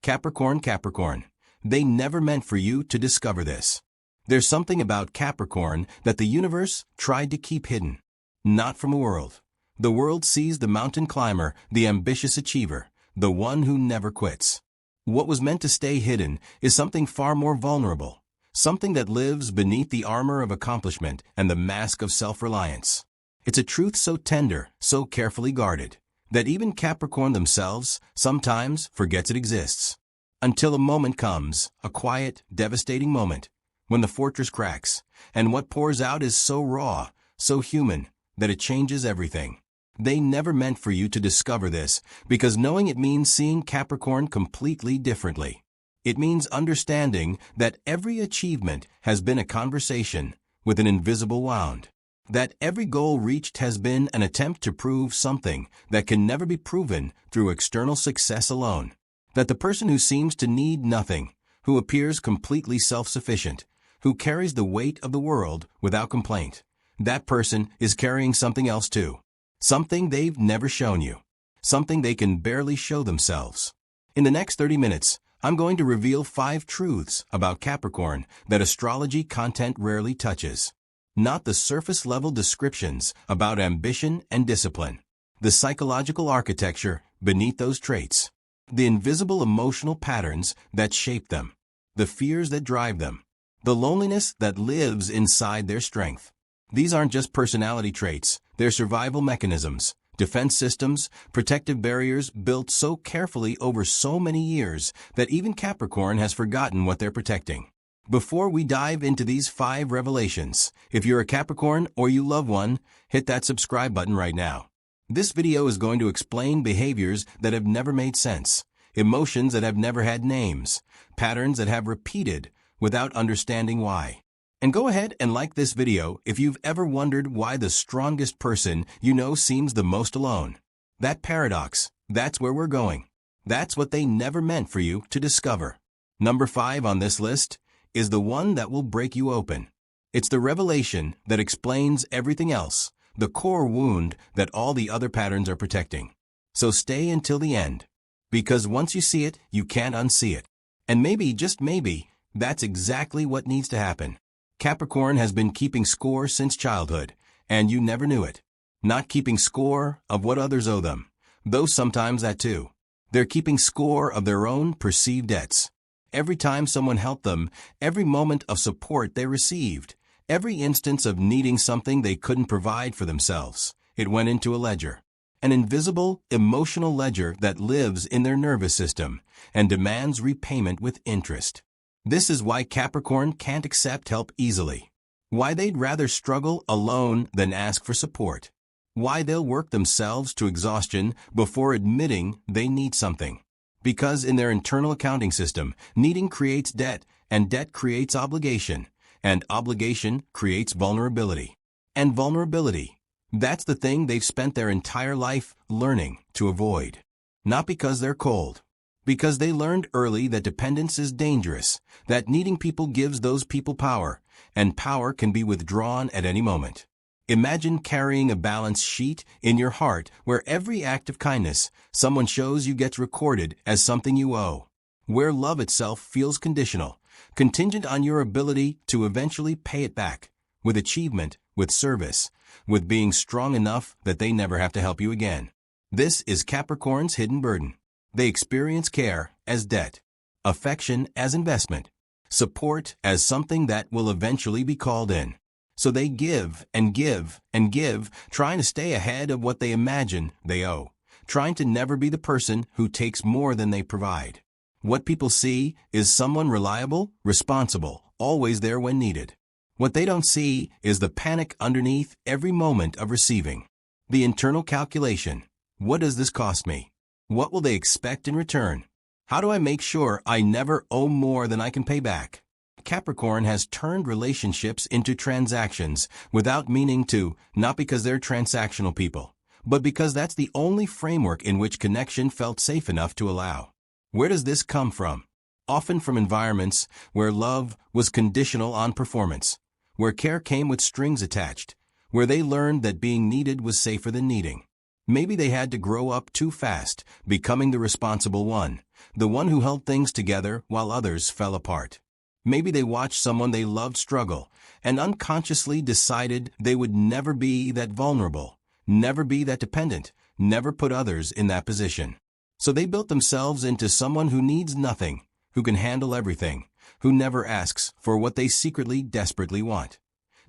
Capricorn, Capricorn. They never meant for you to discover this. There's something about Capricorn that the universe tried to keep hidden. Not from the world. The world sees the mountain climber, the ambitious achiever, the one who never quits. What was meant to stay hidden is something far more vulnerable, something that lives beneath the armor of accomplishment and the mask of self-reliance. It's a truth so tender, so carefully guarded, that even Capricorn themselves sometimes forgets it exists. Until a moment comes, a quiet, devastating moment, when the fortress cracks, and what pours out is so raw, so human, that it changes everything. They never meant for you to discover this, because knowing it means seeing Capricorn completely differently. It means understanding that every achievement has been a conversation with an invisible wound. That every goal reached has been an attempt to prove something that can never be proven through external success alone. That the person who seems to need nothing, who appears completely self-sufficient, who carries the weight of the world without complaint, that person is carrying something else too. Something they've never shown you. Something they can barely show themselves. In the next 30 minutes, I'm going to reveal 5 truths about Capricorn that astrology content rarely touches. Not the surface-level descriptions about ambition and discipline. The psychological architecture beneath those traits. The invisible emotional patterns that shape them. The fears that drive them. The loneliness that lives inside their strength. These aren't just personality traits, they're survival mechanisms, defense systems, protective barriers built so carefully over so many years that even Capricorn has forgotten what they're protecting. Before we dive into these 5 revelations, if you're a Capricorn or you love one, hit that subscribe button right now. This video is going to explain behaviors that have never made sense, emotions that have never had names, patterns that have repeated without understanding why. And go ahead and like this video if you've ever wondered why the strongest person you know seems the most alone. That paradox, that's where we're going. That's what they never meant for you to discover. Number 5 on this list is the one that will break you open. It's the revelation that explains everything else, the core wound that all the other patterns are protecting. So stay until the end, because once you see it, you can't unsee it. And maybe, just maybe, that's exactly what needs to happen. Capricorn has been keeping score since childhood, and you never knew it. Not keeping score of what others owe them, though sometimes that too. They're keeping score of their own perceived debts. Every time someone helped them, every moment of support they received, every instance of needing something they couldn't provide for themselves, it went into a ledger. An invisible, emotional ledger that lives in their nervous system and demands repayment with interest. This is why Capricorn can't accept help easily. Why they'd rather struggle alone than ask for support. Why they'll work themselves to exhaustion before admitting they need something. Because in their internal accounting system, needing creates debt, and debt creates obligation, and obligation creates vulnerability. And vulnerability, that's the thing they've spent their entire life learning to avoid. Not because they're cold. Because they learned early that dependence is dangerous, that needing people gives those people power, and power can be withdrawn at any moment. Imagine carrying a balance sheet in your heart where every act of kindness someone shows you gets recorded as something you owe. Where love itself feels conditional, contingent on your ability to eventually pay it back, with achievement, with service, with being strong enough that they never have to help you again. This is Capricorn's hidden burden. They experience care as debt, affection as investment, support as something that will eventually be called in. So they give and give and give, trying to stay ahead of what they imagine they owe, trying to never be the person who takes more than they provide. What people see is someone reliable, responsible, always there when needed. What they don't see is the panic underneath every moment of receiving. The internal calculation. What does this cost me? What will they expect in return? How do I make sure I never owe more than I can pay back? Capricorn has turned relationships into transactions without meaning to, not because they're transactional people, but because that's the only framework in which connection felt safe enough to allow. Where does this come from? Often from environments where love was conditional on performance, where care came with strings attached, where they learned that being needed was safer than needing. Maybe they had to grow up too fast, becoming the responsible one, the one who held things together while others fell apart. Maybe they watched someone they loved struggle and unconsciously decided they would never be that vulnerable, never be that dependent, never put others in that position. So they built themselves into someone who needs nothing, who can handle everything, who never asks for what they secretly desperately want.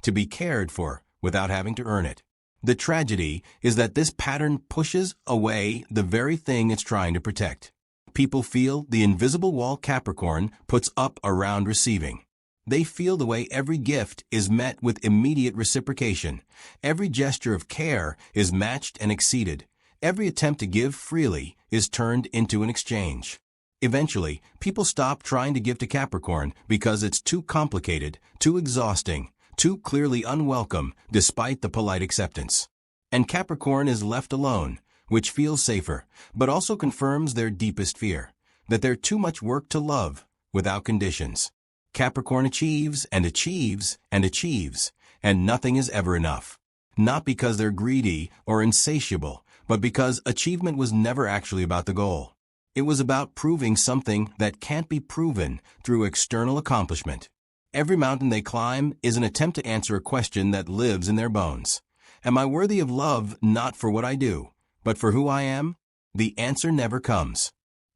To be cared for without having to earn it. The tragedy is that this pattern pushes away the very thing it's trying to protect. People feel the invisible wall Capricorn puts up around receiving. They feel the way every gift is met with immediate reciprocation. Every gesture of care is matched and exceeded. Every attempt to give freely is turned into an exchange. Eventually, people stop trying to give to Capricorn because it's too complicated, too exhausting, too clearly unwelcome despite the polite acceptance. And Capricorn is left alone, which feels safer, but also confirms their deepest fear, that they're too much work to love without conditions. Capricorn achieves and achieves and achieves, and nothing is ever enough. Not because they're greedy or insatiable, but because achievement was never actually about the goal. It was about proving something that can't be proven through external accomplishment. Every mountain they climb is an attempt to answer a question that lives in their bones. Am I worthy of love not for what I do, but for who I am? The answer never comes.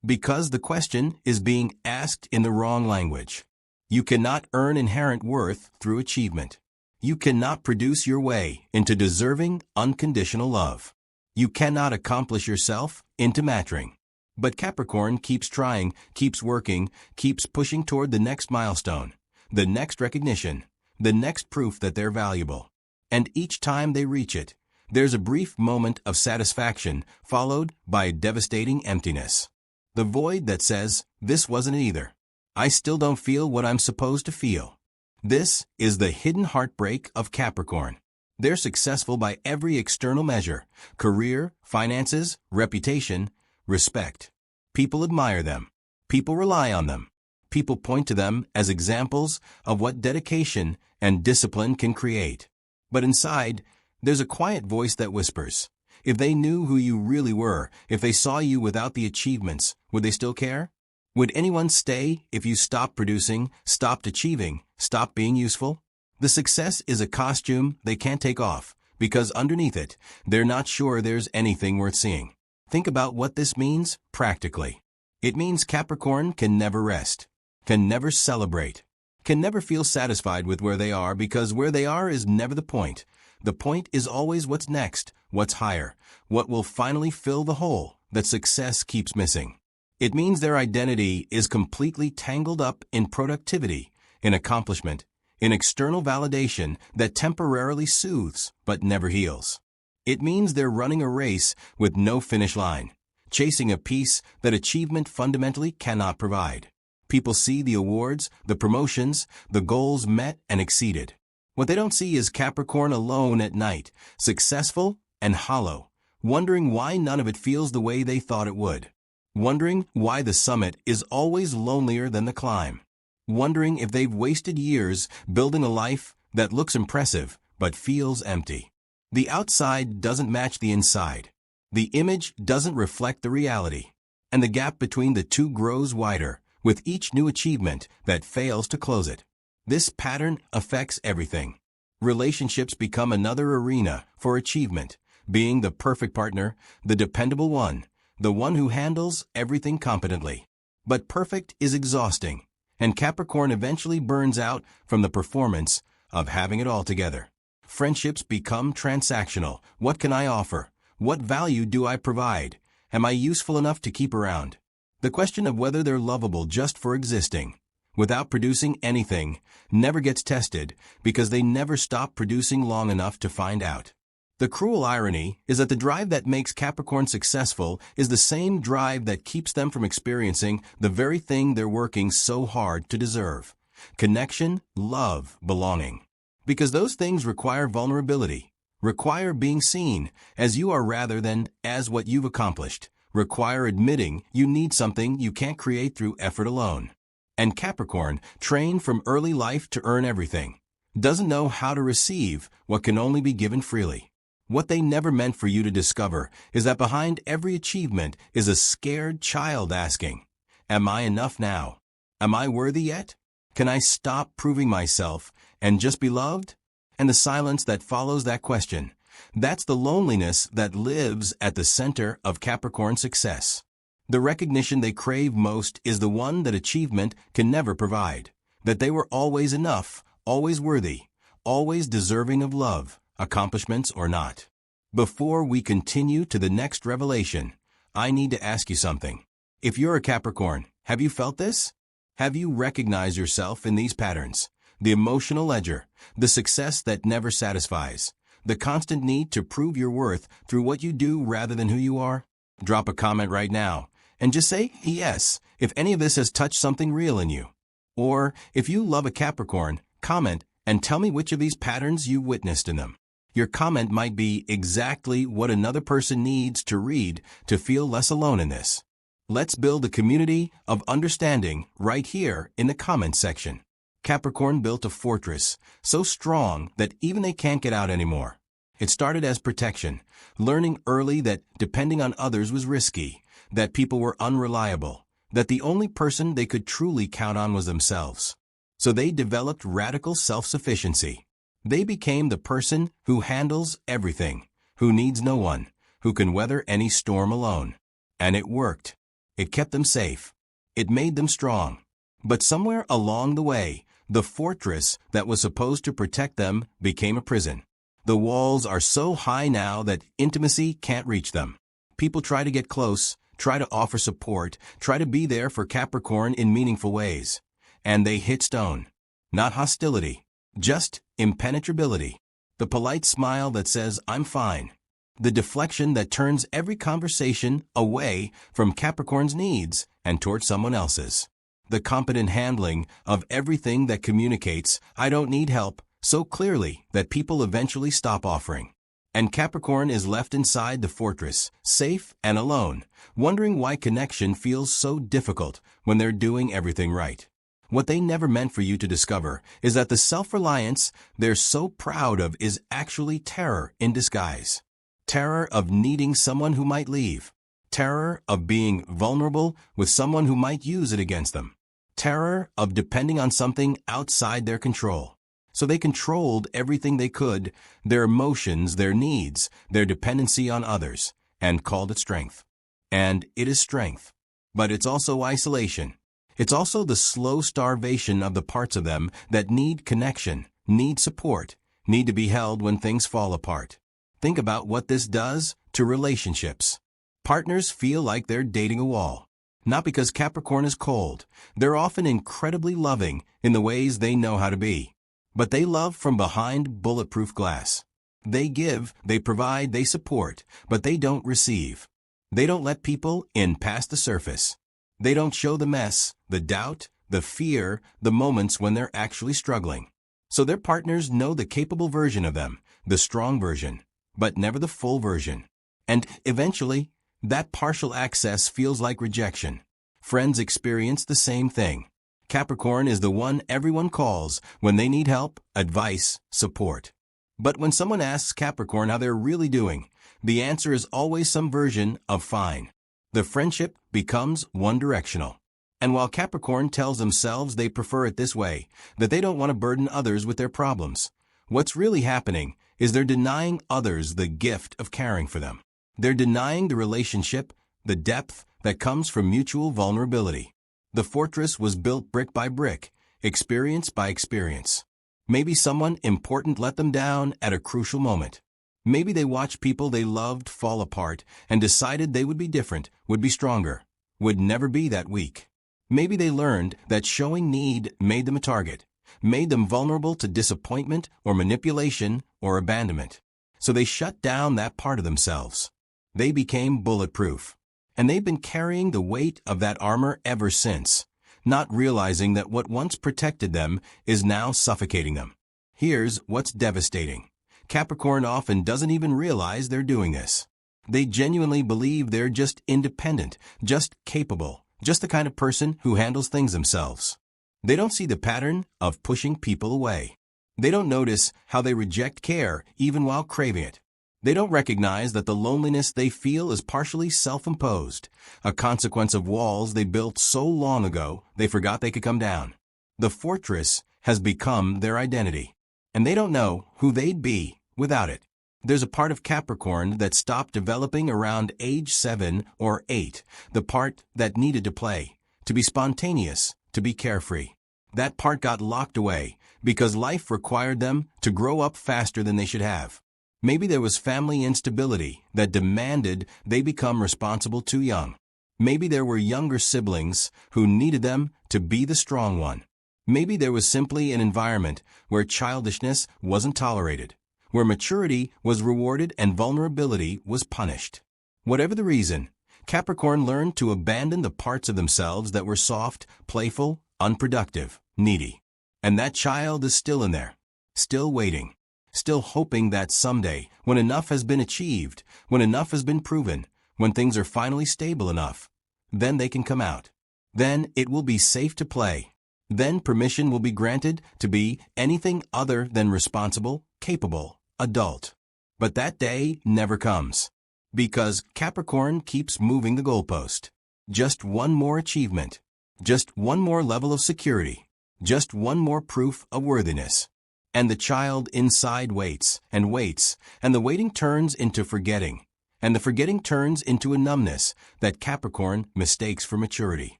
Because the question is being asked in the wrong language. You cannot earn inherent worth through achievement. You cannot produce your way into deserving, unconditional love. You cannot accomplish yourself into matching. But Capricorn keeps trying, keeps working, keeps pushing toward the next milestone, the next recognition, the next proof that they're valuable. And each time they reach it, there's a brief moment of satisfaction followed by a devastating emptiness. The void that says, this wasn't it either. I still don't feel what I'm supposed to feel. This is the hidden heartbreak of Capricorn. They're successful by every external measure: career, finances, reputation, respect. People admire them. People rely on them. People point to them as examples of what dedication and discipline can create. But inside, there's a quiet voice that whispers, if they knew who you really were, if they saw you without the achievements, would they still care? Would anyone stay if you stopped producing, stopped achieving, stopped being useful? The success is a costume they can't take off, because underneath it, they're not sure there's anything worth seeing. Think about what this means practically. It means Capricorn can never rest, can never celebrate, can never feel satisfied with where they are, because where they are is never the point. The point is always what's next, what's higher, what will finally fill the hole that success keeps missing. It means their identity is completely tangled up in productivity, in accomplishment, in external validation that temporarily soothes but never heals. It means they're running a race with no finish line, chasing a peace that achievement fundamentally cannot provide. People see the awards, the promotions, the goals met and exceeded. What they don't see is Capricorn alone at night, successful and hollow, wondering why none of it feels the way they thought it would. Wondering why the summit is always lonelier than the climb. Wondering if they've wasted years building a life that looks impressive but feels empty. The outside doesn't match the inside. The image doesn't reflect the reality. And the gap between the two grows wider with each new achievement that fails to close it. This pattern affects everything. Relationships become another arena for achievement, being the perfect partner, the dependable one, the one who handles everything competently. But perfect is exhausting, and Capricorn eventually burns out from the performance of having it all together. Friendships become transactional. What can I offer? What value do I provide? Am I useful enough to keep around? The question of whether they're lovable just for existing, without producing anything, never gets tested because they never stop producing long enough to find out. The cruel irony is that the drive that makes Capricorn successful is the same drive that keeps them from experiencing the very thing they're working so hard to deserve: connection, love, belonging. Because those things require vulnerability, require being seen as you are rather than as what you've accomplished, require admitting you need something you can't create through effort alone. And Capricorn, trained from early life to earn everything, doesn't know how to receive what can only be given freely. What they never meant for you to discover is that behind every achievement is a scared child asking, "Am I enough now? Am I worthy yet? Can I stop proving myself and just be loved?" And the silence that follows that question, that's the loneliness that lives at the center of Capricorn success. The recognition they crave most is the one that achievement can never provide, that they were always enough, always worthy, always deserving of love, accomplishments or not. Before we continue to the next revelation, I need to ask you something. If you're a Capricorn, have you felt this? Have you recognized yourself in these patterns? The emotional ledger, the success that never satisfies, the constant need to prove your worth through what you do rather than who you are? Drop a comment right now and just say yes if any of this has touched something real in you. Or if you love a Capricorn, comment and tell me which of these patterns you witnessed in them. Your comment might be exactly what another person needs to read to feel less alone in this. Let's build a community of understanding right here in the comments section. Capricorn built a fortress so strong that even they can't get out anymore. It started as protection, learning early that depending on others was risky, that people were unreliable, that the only person they could truly count on was themselves. So they developed radical self-sufficiency. They became the person who handles everything, who needs no one, who can weather any storm alone. And it worked. It kept them safe. It made them strong. But somewhere along the way, the fortress that was supposed to protect them became a prison. The walls are so high now that intimacy can't reach them. People try to get close, try to offer support, try to be there for Capricorn in meaningful ways. And they hit stone. Not hostility, just impenetrability. The polite smile that says, "I'm fine." The deflection that turns every conversation away from Capricorn's needs and toward someone else's. The competent handling of everything that communicates, "I don't need help," so clearly that people eventually stop offering. And Capricorn is left inside the fortress, safe and alone, wondering why connection feels so difficult when they're doing everything right. What they never meant for you to discover is that the self-reliance they're so proud of is actually terror in disguise. Terror of needing someone who might leave. Terror of being vulnerable with someone who might use it against them. Terror of depending on something outside their control. So they controlled everything they could, their emotions, their needs, their dependency on others, and called it strength. And it is strength. But it's also isolation. It's also the slow starvation of the parts of them that need connection, need support, need to be held when things fall apart. Think about what this does to relationships. Partners feel like they're dating a wall. Not because Capricorn is cold. They're often incredibly loving in the ways they know how to be. But they love from behind bulletproof glass. They give, they provide, they support, but they don't receive. They don't let people in past the surface. They don't show the mess, the doubt, the fear, the moments when they're actually struggling. So their partners know the capable version of them, the strong version, but never the full version. And eventually, that partial access feels like rejection. Friends experience the same thing. Capricorn is the one everyone calls when they need help, advice, support. But when someone asks Capricorn how they're really doing, the answer is always some version of fine. The friendship becomes one-directional. And while Capricorn tells themselves they prefer it this way, that they don't want to burden others with their problems, what's really happening is they're denying others the gift of caring for them. They're denying the relationship, the depth that comes from mutual vulnerability. The fortress was built brick by brick, experience by experience. Maybe someone important let them down at a crucial moment. Maybe they watched people they loved fall apart and decided they would be different, would be stronger, would never be that weak. Maybe they learned that showing need made them a target, made them vulnerable to disappointment or manipulation or abandonment. So they shut down that part of themselves. They became bulletproof. And they've been carrying the weight of that armor ever since, not realizing that what once protected them is now suffocating them. Here's what's devastating. Capricorn often doesn't even realize they're doing this. They genuinely believe they're just independent, just capable, just the kind of person who handles things themselves. They don't see the pattern of pushing people away. They don't notice how they reject care even while craving it. They don't recognize that the loneliness they feel is partially self-imposed, a consequence of walls they built so long ago they forgot they could come down. The fortress has become their identity, and they don't know who they'd be without it. There's a part of Capricorn that stopped developing around age 7 or 8, the part that needed to play, to be spontaneous, to be carefree. That part got locked away because life required them to grow up faster than they should have. Maybe there was family instability that demanded they become responsible too young. Maybe there were younger siblings who needed them to be the strong one. Maybe there was simply an environment where childishness wasn't tolerated, where maturity was rewarded and vulnerability was punished. Whatever the reason, Capricorn learned to abandon the parts of themselves that were soft, playful, unproductive, needy. And that child is still in there, still waiting, still hoping that someday, when enough has been achieved, when enough has been proven, when things are finally stable enough, then they can come out. Then it will be safe to play. Then permission will be granted to be anything other than responsible, capable, adult. But that day never comes. Because Capricorn keeps moving the goalpost. Just one more achievement. Just one more level of security. Just one more proof of worthiness. And the child inside waits, and the waiting turns into forgetting. And the forgetting turns into a numbness that Capricorn mistakes for maturity.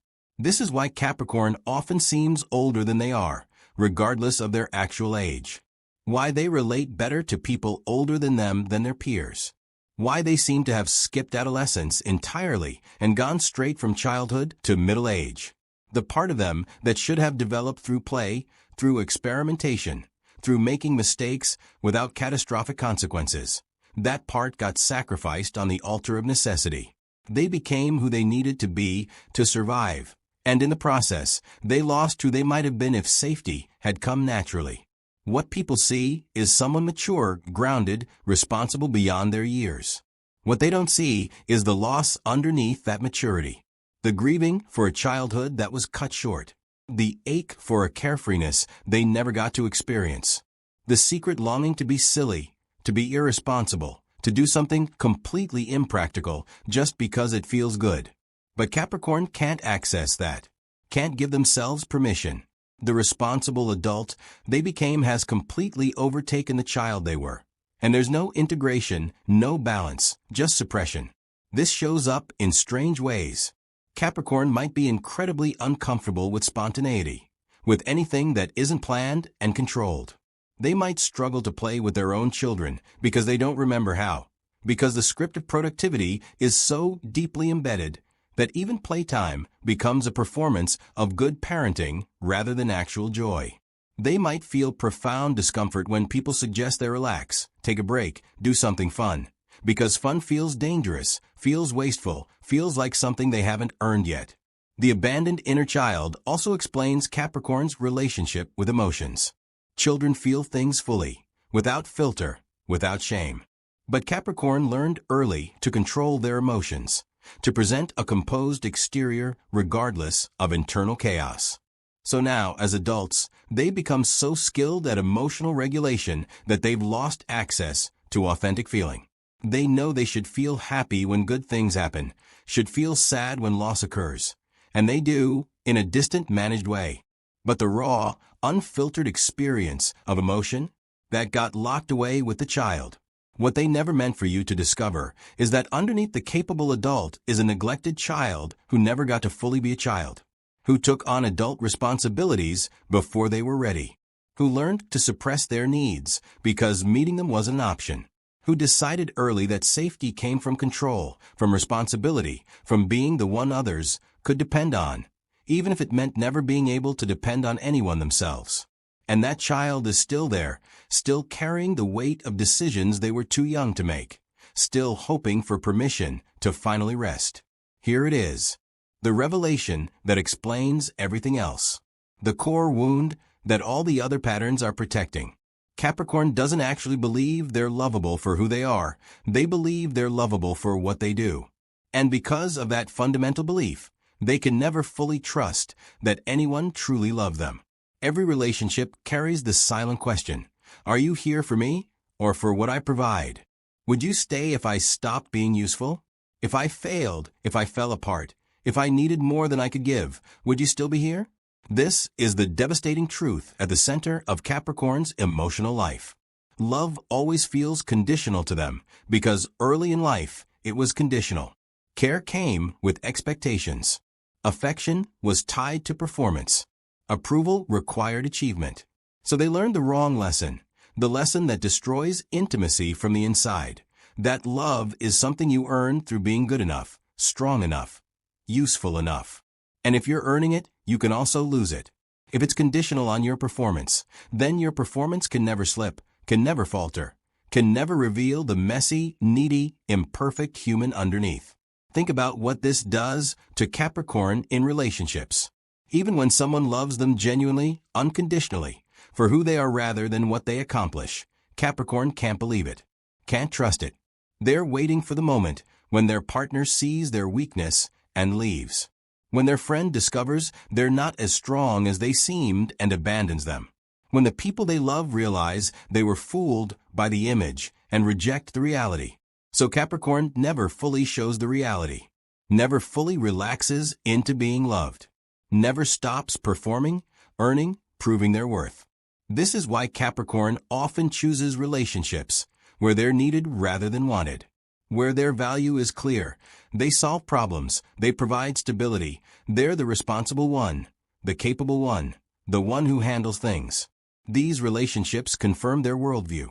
This is why Capricorn often seems older than they are, regardless of their actual age. Why they relate better to people older than them than their peers. Why they seem to have skipped adolescence entirely and gone straight from childhood to middle age. The part of them that should have developed through play, through experimentation, through making mistakes without catastrophic consequences. That part got sacrificed on the altar of necessity. They became who they needed to be to survive, and in the process, they lost who they might have been if safety had come naturally. What people see is someone mature, grounded, responsible beyond their years. What they don't see is the loss underneath that maturity. The grieving for a childhood that was cut short. The ache for a carefreeness they never got to experience. The secret longing to be silly, to be irresponsible, to do something completely impractical just because it feels good. But Capricorn can't access that, can't give themselves permission. The responsible adult they became has completely overtaken the child they were. And there's no integration, no balance, just suppression. This shows up in strange ways. Capricorn might be incredibly uncomfortable with spontaneity, with anything that isn't planned and controlled. They might struggle to play with their own children because they don't remember how, because the script of productivity is so deeply embedded that even playtime becomes a performance of good parenting rather than actual joy. They might feel profound discomfort when people suggest they relax, take a break, do something fun, because fun feels dangerous, feels wasteful, feels like something they haven't earned yet. The abandoned inner child also explains Capricorn's relationship with emotions. Children feel things fully, without filter, without shame. But Capricorn learned early to control their emotions, to present a composed exterior regardless of internal chaos. So now, as adults, they become so skilled at emotional regulation that they've lost access to authentic feeling. They know they should feel happy when good things happen, should feel sad when loss occurs. And they do, in a distant, managed way. But the raw, unfiltered experience of emotion, that got locked away with the child. What they never meant for you to discover is that underneath the capable adult is a neglected child who never got to fully be a child, who took on adult responsibilities before they were ready, who learned to suppress their needs because meeting them wasn't an option, who decided early that safety came from control, from responsibility, from being the one others could depend on, even if it meant never being able to depend on anyone themselves. And that child is still there, still carrying the weight of decisions they were too young to make, still hoping for permission to finally rest. Here it is, the revelation that explains everything else, the core wound that all the other patterns are protecting. Capricorn doesn't actually believe they're lovable for who they are, they believe they're lovable for what they do. And because of that fundamental belief, they can never fully trust that anyone truly loves them. Every relationship carries this silent question, are you here for me or for what I provide? Would you stay if I stopped being useful? If I failed, if I fell apart, if I needed more than I could give, would you still be here? This is the devastating truth at the center of Capricorn's emotional life. Love always feels conditional to them because early in life it was conditional. Care came with expectations. Affection was tied to performance. Approval required achievement. So they learned the wrong lesson, the lesson that destroys intimacy from the inside. That love is something you earn through being good enough, strong enough, useful enough. And if you're earning it, you can also lose it. If it's conditional on your performance, then your performance can never slip, can never falter, can never reveal the messy, needy, imperfect human underneath. Think about what this does to Capricorn in relationships. Even when someone loves them genuinely, unconditionally, for who they are rather than what they accomplish, Capricorn can't believe it, can't trust it. They're waiting for the moment when their partner sees their weakness and leaves. When their friend discovers they're not as strong as they seemed and abandons them. When the people they love realize they were fooled by the image and reject the reality. So Capricorn never fully shows the reality, never fully relaxes into being loved, never stops performing, earning, proving their worth. This is why Capricorn often chooses relationships where they're needed rather than wanted, where their value is clear. They solve problems, they provide stability, they're the responsible one, the capable one, the one who handles things. These relationships confirm their worldview.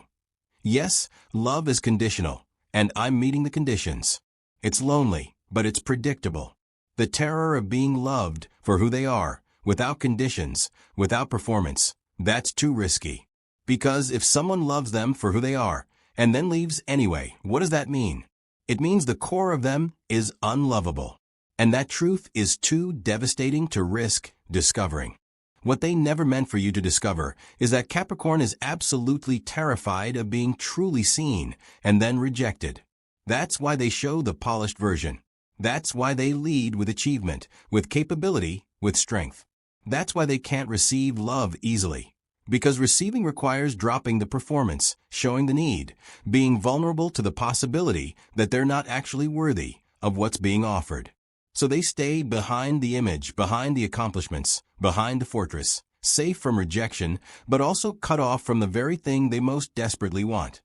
Yes, love is conditional, and I'm meeting the conditions. It's lonely, but it's predictable. The terror of being loved for who they are, without conditions, without performance, that's too risky. Because if someone loves them for who they are, and then leaves anyway, what does that mean? It means the core of them is unlovable. And that truth is too devastating to risk discovering. What they never meant for you to discover is that Capricorn is absolutely terrified of being truly seen and then rejected. That's why they show the polished version. That's why they lead with achievement, with capability, with strength. That's why they can't receive love easily. Because receiving requires dropping the performance, showing the need, being vulnerable to the possibility that they're not actually worthy of what's being offered. So they stay behind the image, behind the accomplishments, behind the fortress, safe from rejection, but also cut off from the very thing they most desperately want.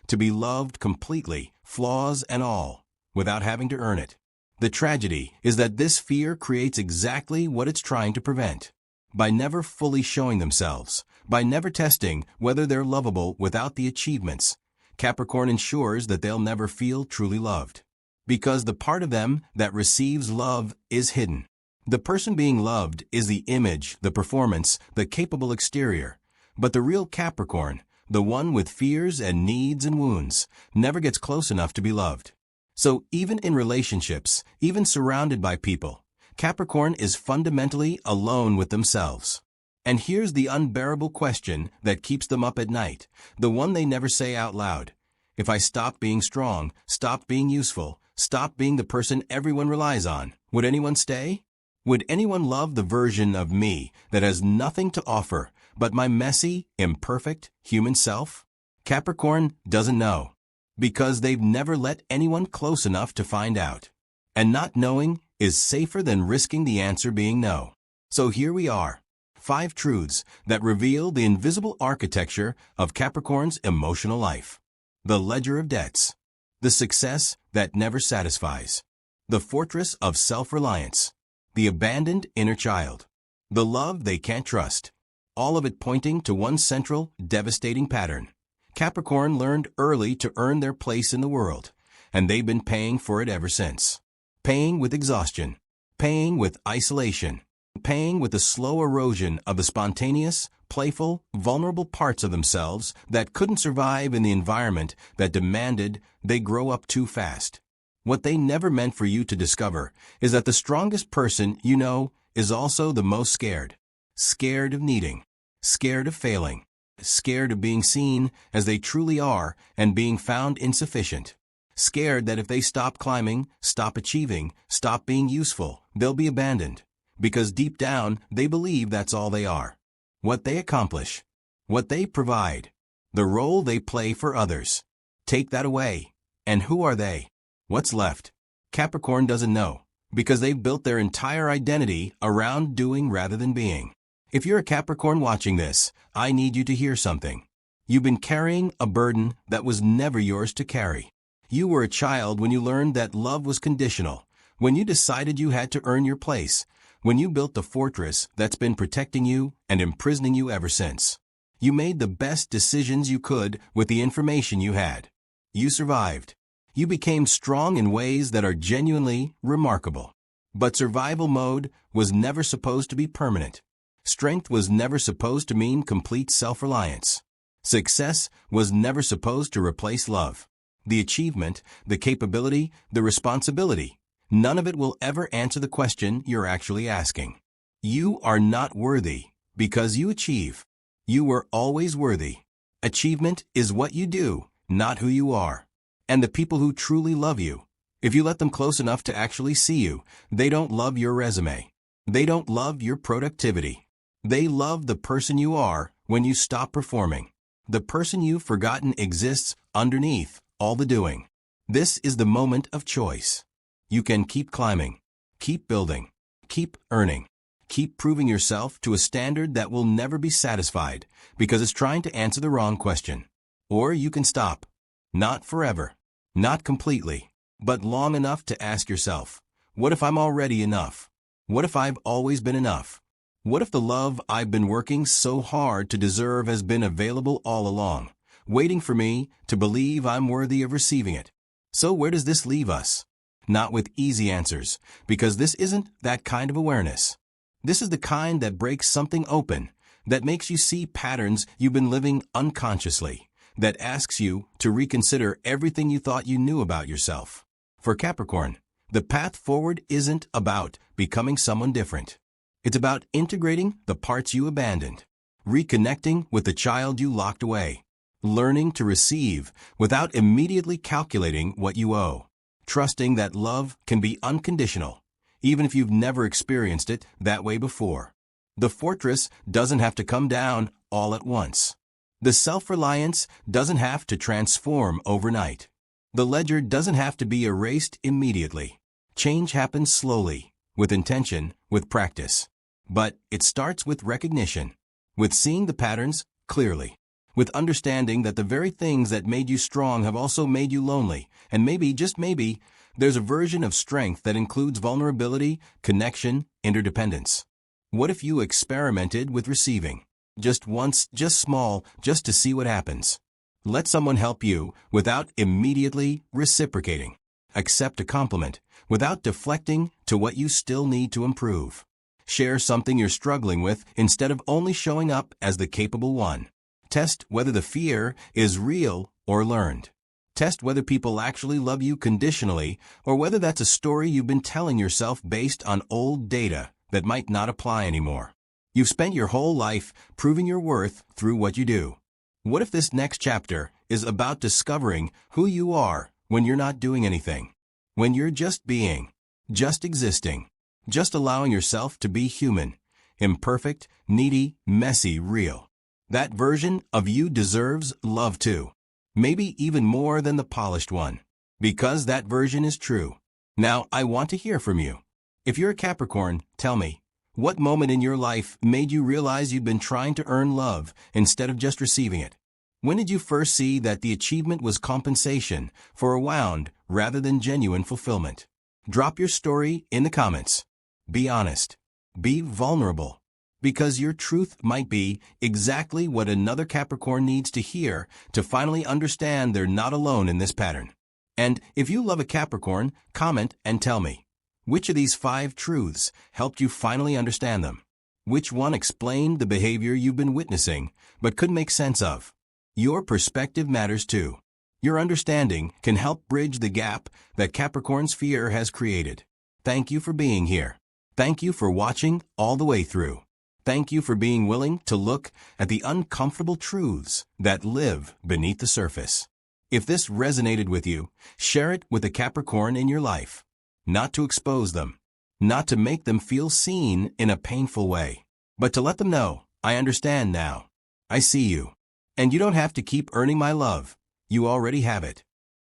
To be loved completely, flaws and all, without having to earn it. The tragedy is that this fear creates exactly what it's trying to prevent. By never fully showing themselves, by never testing whether they're lovable without the achievements, Capricorn ensures that they'll never feel truly loved. Because the part of them that receives love is hidden. The person being loved is the image, the performance, the capable exterior. But the real Capricorn, the one with fears and needs and wounds, never gets close enough to be loved. So even in relationships, even surrounded by people, Capricorn is fundamentally alone with themselves. And here's the unbearable question that keeps them up at night, the one they never say out loud. If I stopped being strong, stopped being useful, stopped being the person everyone relies on, would anyone stay? Would anyone love the version of me that has nothing to offer but my messy, imperfect, human self? Capricorn doesn't know, because they've never let anyone close enough to find out. And not knowing is safer than risking the answer being no. So here we are, 5 truths that reveal the invisible architecture of Capricorn's emotional life. The ledger of debts. The success that never satisfies. The fortress of self-reliance. The abandoned inner child. The love they can't trust. All of it pointing to one central, devastating pattern. Capricorn learned early to earn their place in the world, and they've been paying for it ever since. Paying with exhaustion. Paying with isolation. Paying with the slow erosion of the spontaneous, playful, vulnerable parts of themselves that couldn't survive in the environment that demanded they grow up too fast. What they never meant for you to discover is that the strongest person you know is also the most scared. Scared of needing. Scared of failing. Scared of being seen as they truly are and being found insufficient. Scared that if they stop climbing, stop achieving, stop being useful, they'll be abandoned. Because deep down, they believe that's all they are. What they accomplish. What they provide. The role they play for others. Take that away, And who are they? What's left? Capricorn doesn't know, because they've built their entire identity around doing rather than being. If you're a Capricorn watching this, I need you to hear something. You've been carrying a burden that was never yours to carry. You were a child when you learned that love was conditional, when you decided you had to earn your place, when you built the fortress that's been protecting you and imprisoning you ever since. You made the best decisions you could with the information you had. You survived. You became strong in ways that are genuinely remarkable. But survival mode was never supposed to be permanent. Strength was never supposed to mean complete self-reliance. Success was never supposed to replace love. The achievement, the capability, the responsibility, none of it will ever answer the question you're actually asking. You are not worthy because you achieve. You were always worthy. Achievement is what you do, not who you are. And the people who truly love you, if you let them close enough to actually see you, they don't love your resume. They don't love your productivity. They love the person you are when you stop performing. The person you've forgotten exists underneath all the doing. This is the moment of choice. You can keep climbing, keep building, keep earning, keep proving yourself to a standard that will never be satisfied because it's trying to answer the wrong question. Or you can stop. Not forever, not completely, but long enough to ask yourself, what if I'm already enough? What if I've always been enough? What if the love I've been working so hard to deserve has been available all along, waiting for me to believe I'm worthy of receiving it? So where does this leave us? Not with easy answers, because this isn't that kind of awareness. This is the kind that breaks something open, that makes you see patterns you've been living unconsciously, that asks you to reconsider everything you thought you knew about yourself. For Capricorn, the path forward isn't about becoming someone different. It's about integrating the parts you abandoned, reconnecting with the child you locked away, learning to receive without immediately calculating what you owe, trusting that love can be unconditional, even if you've never experienced it that way before. The fortress doesn't have to come down all at once. The self-reliance doesn't have to transform overnight. The ledger doesn't have to be erased immediately. Change happens slowly, with intention, with practice. But it starts with recognition, with seeing the patterns clearly, with understanding that the very things that made you strong have also made you lonely, and maybe, just maybe, there's a version of strength that includes vulnerability, connection, interdependence. What if you experimented with receiving? Just once, just small, just to see what happens. Let someone help you without immediately reciprocating. Accept a compliment without deflecting to what you still need to improve. Share something you're struggling with instead of only showing up as the capable one. Test whether the fear is real or learned. Test whether people actually love you conditionally or whether that's a story you've been telling yourself based on old data that might not apply anymore. You've spent your whole life proving your worth through what you do. What if this next chapter is about discovering who you are when you're not doing anything? When you're just being, just existing, just allowing yourself to be human, imperfect, needy, messy, real. That version of you deserves love too. Maybe even more than the polished one. Because that version is true. Now, I want to hear from you. If you're a Capricorn, tell me, what moment in your life made you realize you'd been trying to earn love instead of just receiving it? When did you first see that the achievement was compensation for a wound rather than genuine fulfillment? Drop your story in the comments. Be honest. Be vulnerable. Because your truth might be exactly what another Capricorn needs to hear to finally understand they're not alone in this pattern. And if you love a Capricorn, comment and tell me. Which of these 5 truths helped you finally understand them? Which one explained the behavior you've been witnessing but couldn't make sense of? Your perspective matters too. Your understanding can help bridge the gap that Capricorn's fear has created. Thank you for being here. Thank you for watching all the way through. Thank you for being willing to look at the uncomfortable truths that live beneath the surface. If this resonated with you, share it with a Capricorn in your life. Not to expose them, not to make them feel seen in a painful way, but to let them know, I understand now. I see you. And you don't have to keep earning my love. You already have it.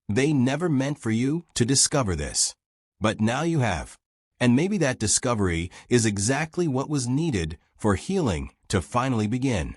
They never meant for you to discover this. But now you have. And maybe that discovery is exactly what was needed for healing to finally begin.